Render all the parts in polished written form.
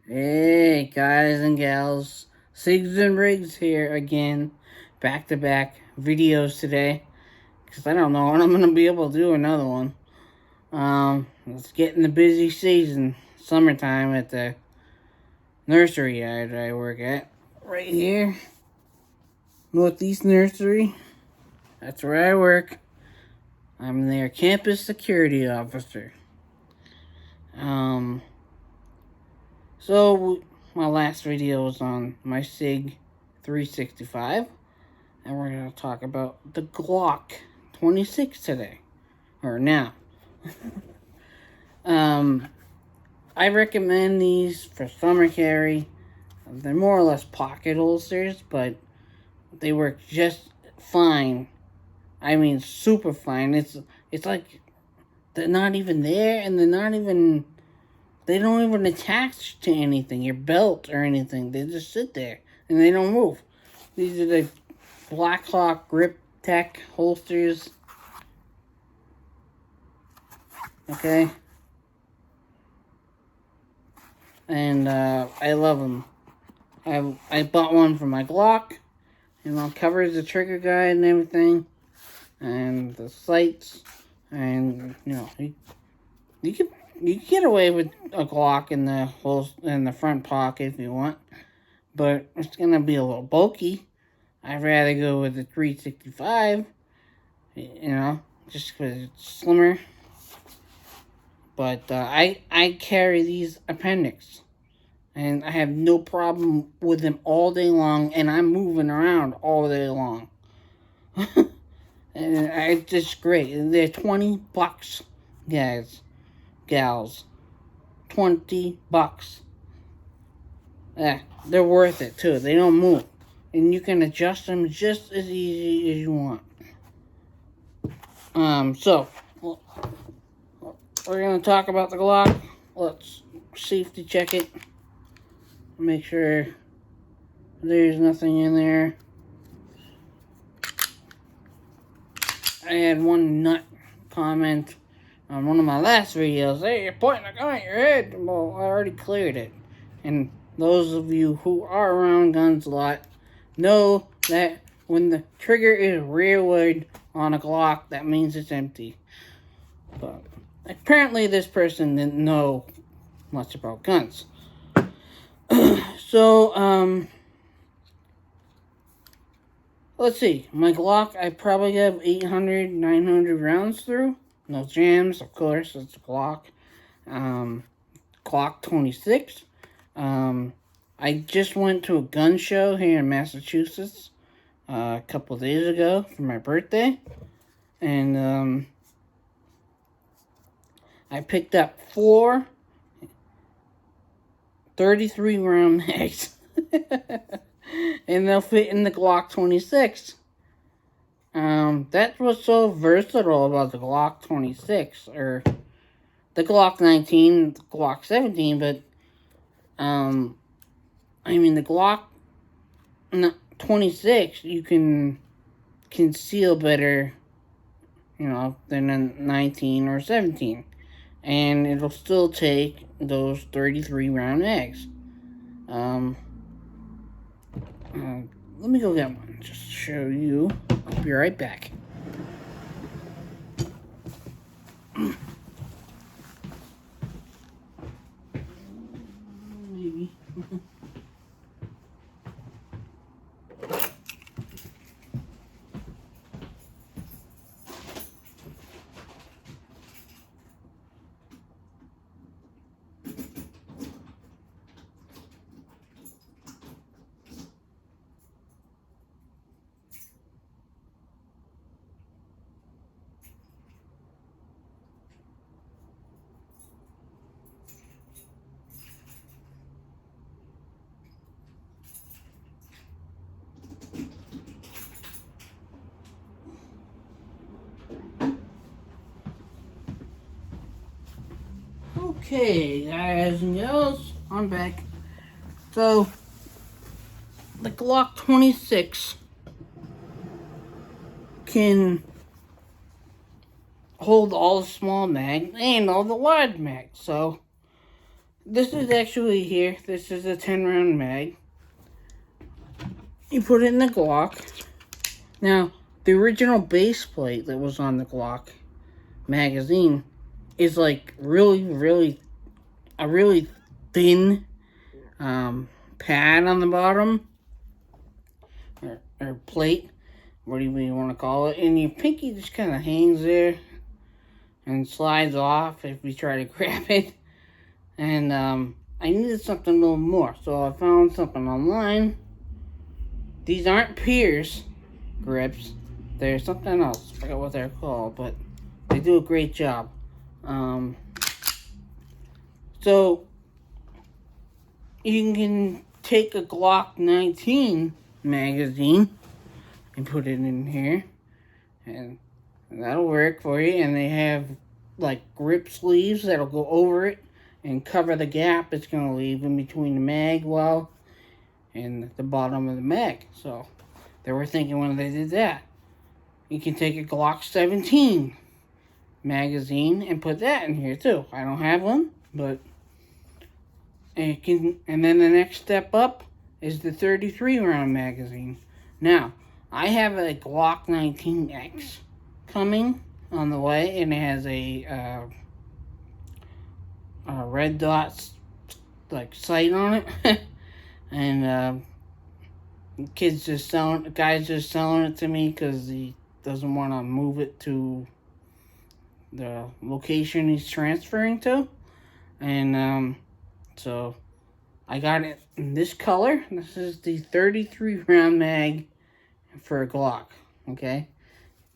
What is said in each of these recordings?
Hey, guys and gals. Sigs and Rigs here again. Back to back videos today. Because I don't know when I'm going to be able to do another one. It's getting the busy season. Summertime at the nursery I work at. Right here. Northeast Nursery. That's where I work. I'm their campus security officer. So my last video was on my SIG 365, and we're going to talk about the Glock 26 today, or now. I recommend these for summer carry. They're more or less pocket holsters, but they work just fine. I mean, super fine. It's like they're not even there, and they don't even attach to anything, your belt or anything. They just sit there and they don't move. These are the Black Hawk Grip Tech holsters. Okay. And I love them. I bought one for my Glock. Covers the trigger guide and everything. And the sights. And, you can get away with a Glock in the front pocket if you want, but it's gonna be a little bulky. I'd rather go with the 365, just because it's slimmer. But I carry these appendix, and I have no problem with them all day long, and I'm moving around all day long. And it's just great. They're $20, guys. Gals, $20. Yeah, they're worth it too. They don't move, and you can adjust them just as easy as you want. So we're gonna talk about the Glock. Let's safety check it. Make sure there's nothing in there. I had one nut comment on one of my last videos. Hey, you're pointing a gun at your head. Well, I already cleared it. And those of you who are around guns a lot know that when the trigger is rearward on a Glock, that means it's empty. But apparently this person didn't know much about guns. So, let's see. My Glock, I probably have 800, 900 rounds through. No jams, of course. It's a Glock. Glock 26. I just went to a gun show here in Massachusetts a couple of days ago for my birthday. And I picked up 4 33 round mags. And they'll fit in the Glock 26. That's what's so versatile about the Glock 26, or the Glock 19, the Glock 17, but, the Glock 26, you can conceal better, than a 19 or 17. And it'll still take those 33 round mags. Let me go get one, just to show you. I'll be right back. Maybe. Okay, guys and gals, I'm back. So, the Glock 26 can hold all the small mags and all the large mags. So, this is actually here. This is a 10-round mag. You put it in the Glock. Now, the original base plate that was on the Glock magazine is like really thin pad on the bottom, or plate, whatever you want to call it, and your pinky just kind of hangs there and slides off if you try to grab it. And I needed something a little more, so I found something online. These aren't Pierce grips. They're something else. I forgot what they're called, but they do a great job. So you can take a Glock 19 magazine and put it in here, and that'll work for you. And they have like grip sleeves that'll go over it and cover the gap it's going to leave in between the mag well and the bottom of the mag. So they were thinking when they did that, you can take a Glock 17 magazine and put that in here too. I don't have one, but it can. And then the next step up is the 33 round magazine. Now, I have a Glock 19X coming on the way, and it has a red dots like sight on it. And guy's just selling it to me because he doesn't want to move it to the location he's transferring to. And so I got it in this color. This is the 33 round mag for a Glock. Okay,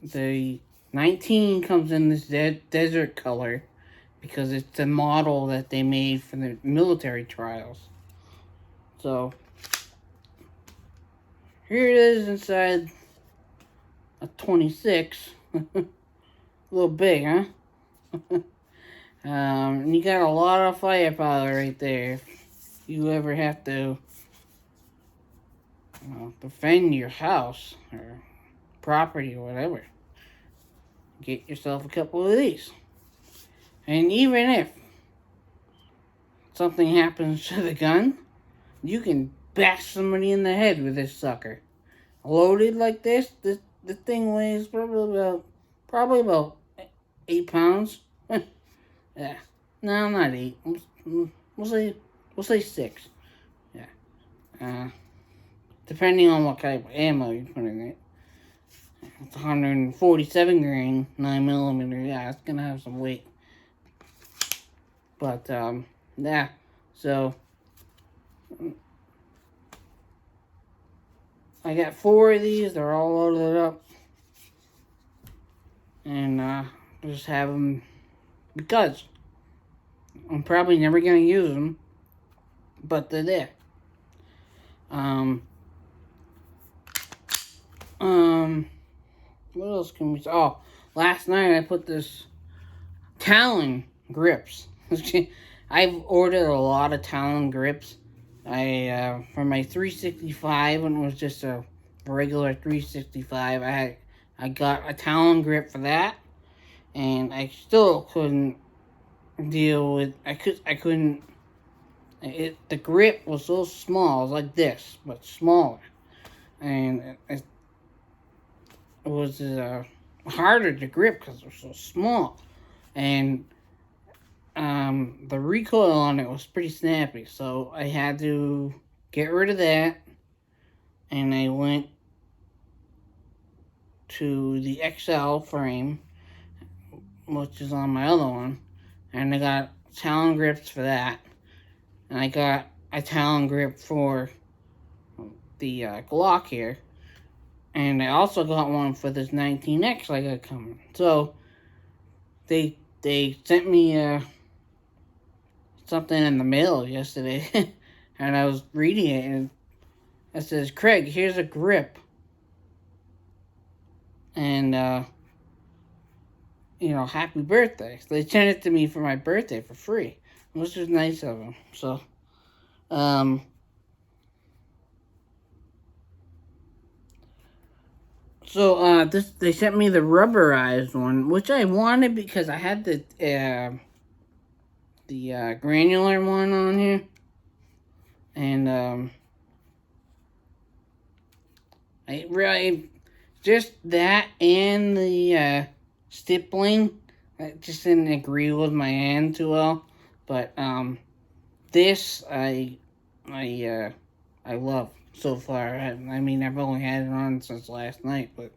the 19 comes in this desert color because it's the model that they made for the military trials. So here it is inside a 26. A little big, huh? And you got a lot of firepower right there. If you ever have to defend your house or property or whatever, get yourself a couple of these. And even if something happens to the gun, you can bash somebody in the head with this sucker. Loaded like this thing weighs probably about 8 pounds. Yeah, no, not 8. We'll say 6. Yeah, depending on what type of ammo you put in it. It's 147 grain 9mm. Yeah, it's gonna have some weight. But yeah, so I got 4 of these. They're all loaded up, and just have them because I'm probably never gonna use them, but they're there. What else can we? Oh, last night I put this Talon grips. I've ordered a lot of Talon grips. For my 365, when it was just a regular 365, I got a Talon grip for that, and I still couldn't deal with. I couldn't. The grip was so small, it was like this, but smaller, and it was harder to grip because it was so small, and the recoil on it was pretty snappy, so I had to get rid of that, and I went to the XL frame, which is on my other one, and I got Talon grips for that, and I got a Talon grip for the Glock here, and I also got one for this 19X I got coming. So they sent me something in the mail yesterday, and I was reading it, and it says, "Craig, here's a grip." And happy birthday. So they sent it to me for my birthday for free, which was nice of them. So they sent me the rubberized one, which I wanted because I had the the granular one on here. And I really just that and the stippling. I just didn't agree with my hand too well. But this I love so far. I mean, I've only had it on since last night, but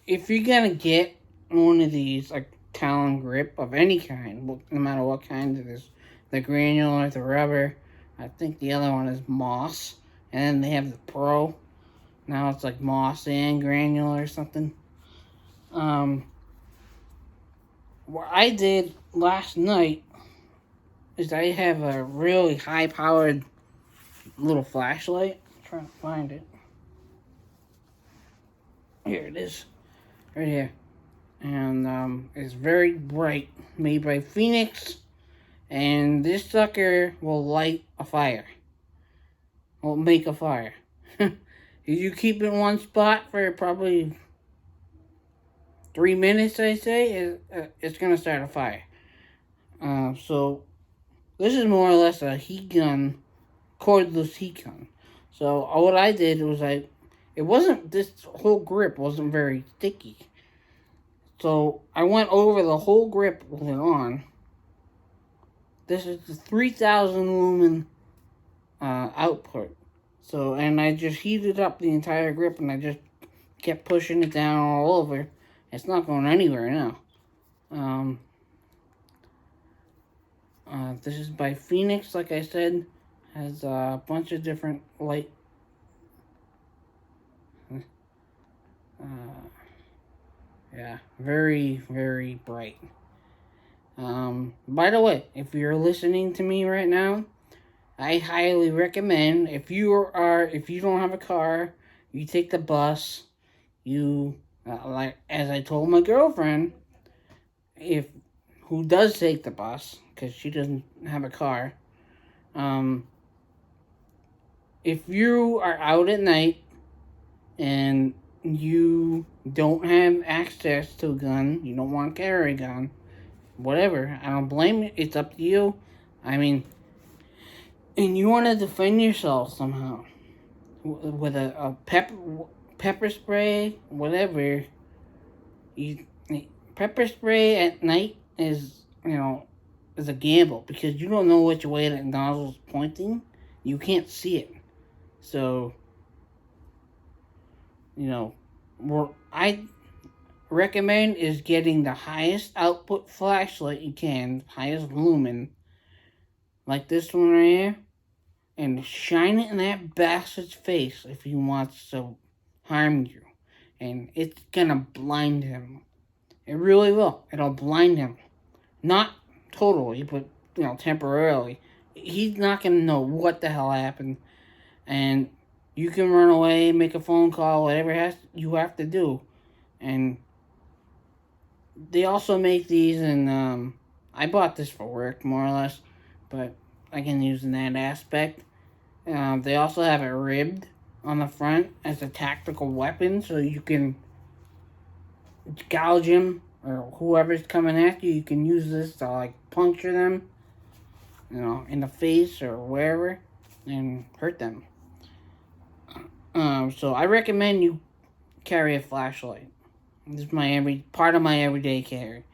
if you're gonna get one of these, like Talon grip of any kind, no matter what kind it is, the granular, the rubber, I think the other one is moss, and then they have the pro. Now it's like moss and granular or something. What I did last night is I have a really high-powered little flashlight. I'm trying to find it. Here it is, right here. And it's very bright, made by Phoenix, and this sucker will light a fire. Will make a fire. If you keep it in one spot for probably 3 minutes, I say, it's gonna start a fire. So this is more or less a heat gun, cordless heat gun. So what I did was this whole grip wasn't very sticky. So I went over the whole grip with it on. This is the 3,000 lumen output. So, and I just heated up the entire grip and I just kept pushing it down all over. It's not going anywhere now. This is by Phoenix, like I said. Has a bunch of different light. Yeah, very, very bright. By the way, if you're listening to me right now, I highly recommend if you don't have a car, you take the bus. You like as I told my girlfriend, who does take the bus because she doesn't have a car. If you are out at night and you don't have access to a gun, you don't want to carry a gun, whatever, I don't blame you. It's up to you. I mean, and you want to defend yourself somehow with a pepper spray, whatever. Pepper spray at night is a gamble because you don't know which way that nozzle's pointing. You can't see it, so what I recommend is getting the highest output flashlight you can, highest lumen, like this one right here, and shine it in that bastard's face if he wants to harm you. And it's gonna blind him. It really will. It'll blind him. Not totally, but, temporarily. He's not gonna know what the hell happened. And you can run away, make a phone call, whatever you have to do. And they also make these, and I bought this for work, more or less, but I can use in that aspect. They also have it ribbed on the front as a tactical weapon, so you can gouge him, or whoever's coming after you, you can use this to, puncture them, in the face or wherever, and hurt them. So I recommend you carry a flashlight. This is part of my everyday carry.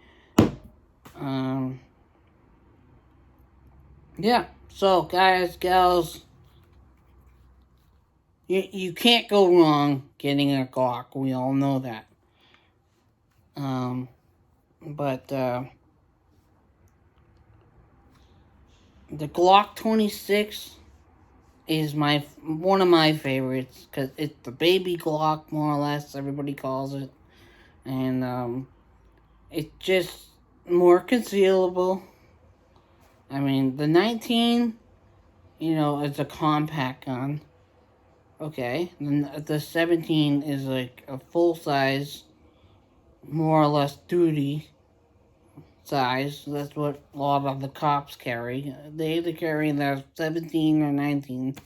Yeah. So guys, gals, you can't go wrong getting a Glock. We all know that. But the Glock 26 is one of my favorites because it's the baby Glock, more or less. Everybody calls it, and it's just more concealable. I mean, the 19, it's a compact gun. Okay, then the 17 is like a full size, more or less duty size. That's what a lot of the cops carry. They either carry the 17 or 19.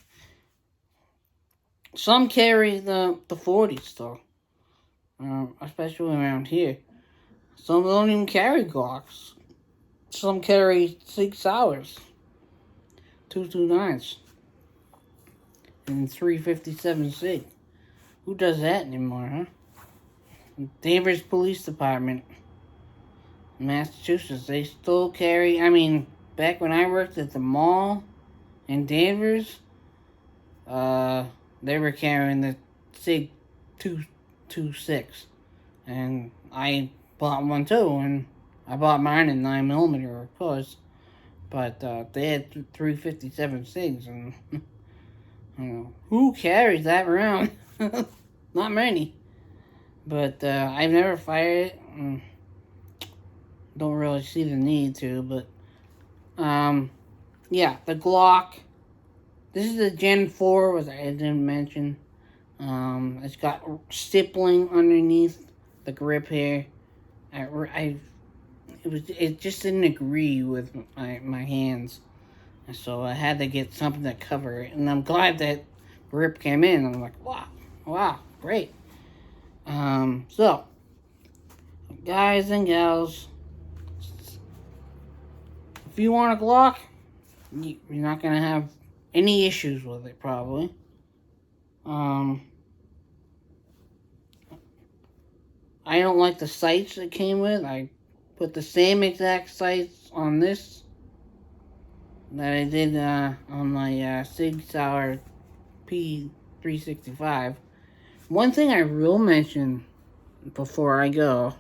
Some carry the 40s though, especially around here. Some don't even carry Glocks. some carry 6 hours, 229s, and 357 SIG. Who does that anymore, huh? Danvers Police Department, Massachusetts, they still carry, I mean, back when I worked at the mall in Danvers, they were carrying the SIG 226, and I bought one too, and I bought mine in 9mm, of course, but they had 357 SIGs, and who carries that around? Not many. But I've never fired it. Don't really see the need to, but yeah, the Glock. This is the Gen 4, which I didn't mention. It's got stippling underneath the grip here. It just didn't agree with my hands, so I had to get something to cover it. And I'm glad that grip came in. I'm like, wow, great. So, guys and gals, if you want a Glock, you're not gonna have any issues with it, probably. I don't like the sights it came with. I put the same exact sights on this that I did on my Sig Sauer P365. One thing I will mention before I go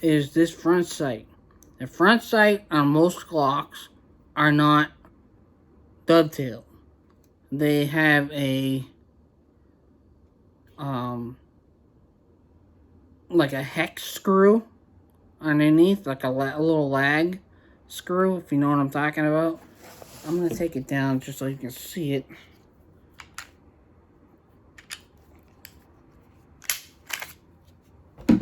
is this front sight. The front sight on most Glocks are not dovetailed. They have a like a hex screw underneath, like a little lag screw, if you know what I'm talking about. I'm going to take it down just so you can see it. I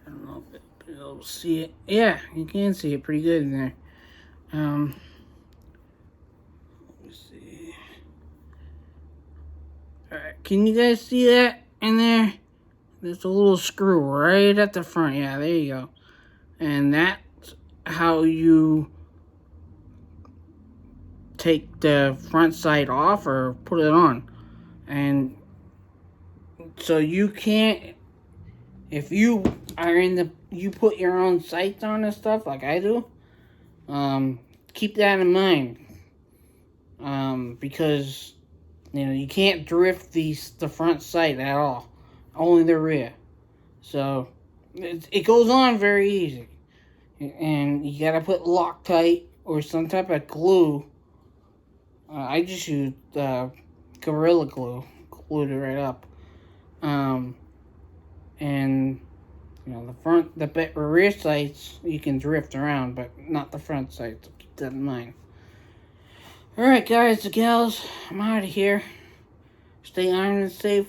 don't know if you'll see it. Yeah, you can see it pretty good in there. Let me see. Alright, can you guys see that in there? There's a little screw right at the front. Yeah, there you go. And that's how you take the front sight off or put it on. And so you can't, if you are you put your own sights on and stuff like I do, keep that in mind. Because, you can't drift the front sight at all. Only the rear. So, it goes on very easy. And you gotta put Loctite or some type of glue. I just used Gorilla Glue. Glued it right up. And, the rear sights, you can drift around, but not the front sights. So keep that in mind. Alright, guys and gals, I'm out of here. Stay armed and safe.